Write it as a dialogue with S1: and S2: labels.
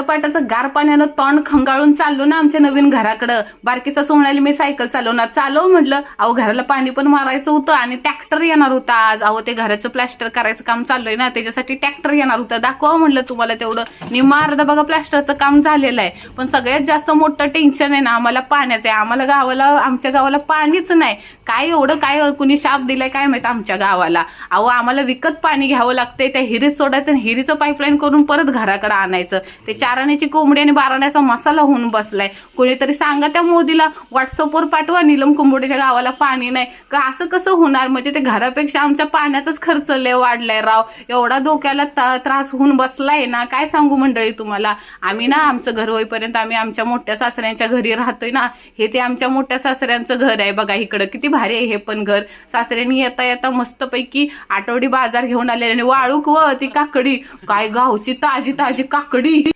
S1: पहाटचं गार पाण्यानं तोंड खंगाळून चाललो ना आमच्या नवीन घराकडं. बारकीचा सोहण्याला मी सायकल चालवणार, चालव म्हटलं. अहो घराला पाणी पण मारायचं होतं आणि ट्रॅक्टर येणार होता आज. अहो ते घराचं प्लॅस्टर करायचं काम चाललंय ना, त्याच्यासाठी ट्रॅक्टर येणार होतं. दाखवा म्हटलं तुम्हाला तेवढं. निम्मा अर्धा बघा प्लॅस्टरचं काम झालेलं आहे. पण सगळ्यात जास्त मोठं टेन्शन आहे ना आम्हाला पाण्याचं आहे. आम्हाला आमच्या गावाला पाणीच नाही. काय एवढं काय कुणी शाप दिलाय काय माहित आमच्या गावाला. अहो आम्हाला विकत पाणी घ्यावं लागतंय, त्या हिरीत सोडायचं आणि हिरीचं पाईपलाईन करून परत घराकडे आणायचं. ते 4 आण्याची कोंबडी आणि 12 आण्याचा मसाला होऊन बसलाय. कोणीतरी सांगा त्या मोदीला, व्हॉट्सअपवर पाठवा, नीलम कुंबोडेच्या गावाला पाणी नाही का. असं कसं होणार? म्हणजे ते घरापेक्षा आमच्या पाण्याचाच खर्च लय वाढलाय राव. एवढा डोक्याला त्रास होऊन बसलाय ना, काय सांगू मंडळी तुम्हाला. आम्ही ना आमचं घर होईपर्यंत आम्ही आमच्या मोठ्या सासऱ्यांच्या घरी राहतोय ना. हे ते आमच्या मोठ्या सासऱ्यांचं घर आहे बघा. इकडं किती भारी आहे हे पण घर. सासऱ्यांनी येता येता मस्तपैकी आठवडी बाजार घेऊन आले आणि वाळूक व ती काकडी, काय गावची ताजी ताजी काकडी.